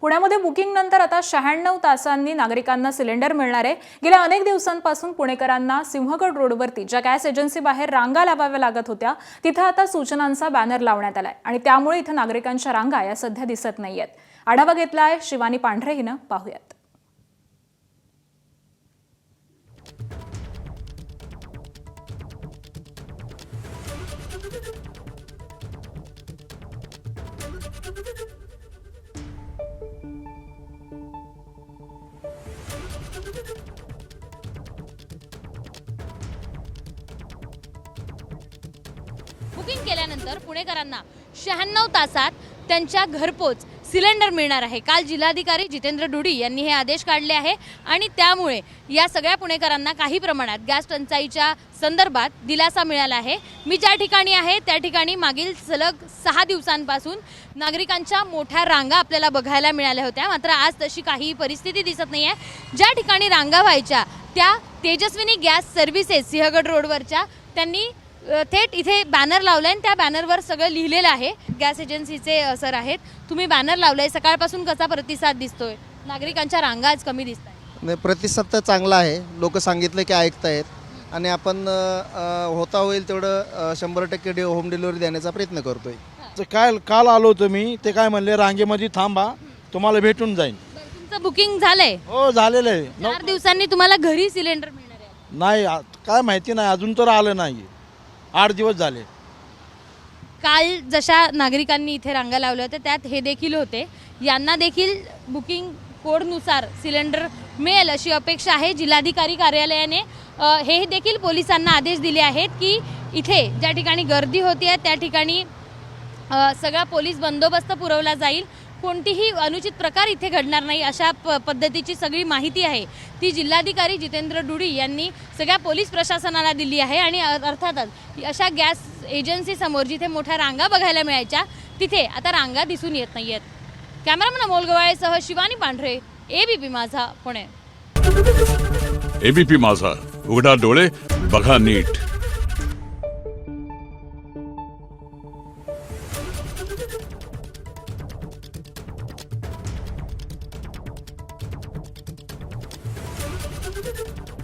पुण्यामध्ये बुकिंग नंतर आता 96 तासांनी नागरिकांना सिलेंडर मिळणार आहे। गेल्या अनेक दिवसांपासून पुणेकरांना सिंहगड रोडवरती ज्या गॅस एजन्सी बाहेर रांगा लावाव्या लागत होत्या तिथे आता सूचनांचा बॅनर लावण्यात आलाय आणि त्यामुळे इथे नागरिकांच्या रांगा या सध्या दिसत नाहीयेत। आढावा घेतलाय शिवानी पांढरे हिनं, पाहूयात। बुकिंग केल्यानंतर पुणेकरांना 96 तासात त्यांच्या घरपोच सिलेंडर मिळणार आहे। काल जिल्हाधिकारी जितेंद्र डुडी यांनी हे आदेश काढले आहे आणि त्यामुळे या सगळ्या पुणेकरांना काही प्रमाणात गॅस टंचाईच्या संदर्भात दिलासा मिळाला आहे। मी ज्या ठिकाणी आहे त्या ठिकाणी मागील सलग 6 दिवसांपासून नागरिकांच्या मोठ्या रांगा आपल्याला बघायला मिळाल्या होत्या, मात्र आज तशी काही परिस्थिती दिसत नाही आहे। ज्या ठिकाणी रांगा व्हायच्या त्या तेजस्विनी गॅस सर्व्हिसेस सिंहगड रोडवरच्या त्यांनी थेट इथे बॅनर लावलाय आणि त्या बॅनरवर सगळं लिहिलेलं आहे। गॅस एजन्सीचे सर आहेत, तुम्ही बॅनर लावलाय, सकाळपासून कसा प्रतिसाद दिसतोय? नागरिकांच्या रांगा आज कमी दिसत आहेत? नाही, प्रतिसाद तर चांगला आहे। लोक सांगितलं की ऐकतायत आणि आपण होता होईल तेवढं 100% होम डिलिव्हरी देण्याचा प्रयत्न करतोय। काल आलो होतो मी, ते काय म्हणले रांगेमध्ये थांबा, तुम्हाला भेटून जाईल। तुमचं बुकिंग झालंय? हो, झालेलं आहे। 4 दिवसांनी तुम्हाला घरी सिलेंडर मिळणार आहे? नाही, काय माहिती नाही, अजून तर आलं नाही। 8 दिवस झाले। काल जशा नागरिकांनी इथे रांगा लावल्या होत्या त्यात हे देखील होते, यांना देखील बुकिंग कोडनुसार सिलेंडर मिळेल अशी अपेक्षा आहे। जिल्हाधिकारी कार्यालयाने हे देखील पोलिसांना आदेश दिले आहेत की इथे ज्या ठिकाणी गर्दी होती त्या ठिकाणी सगळा पोलीस बंदोबस्त पुरवला जाईल, कोणतीही अनुचित प्रकार इथे घडणार नाही अशा पद्धतीची सगळी माहिती आहे ती जिल्हाधिकारी जितेंद्र डुडी यांनी सगळ्या पोलीस प्रशासनाला दिली आहे। आणि अर्थातच अशा गॅस एजन्सी समोर जिथे मोठ्या रांगा बघायला मिळायच्या तिथे आता रांगा दिसून येत नाहीयेत। कॅमेरामन अमोल गवाळेसह शिवानी पांढरे, एबीपी माझा, पुणे। एबीपी माझा, उघडा डोळे बघा नीट। Thank you.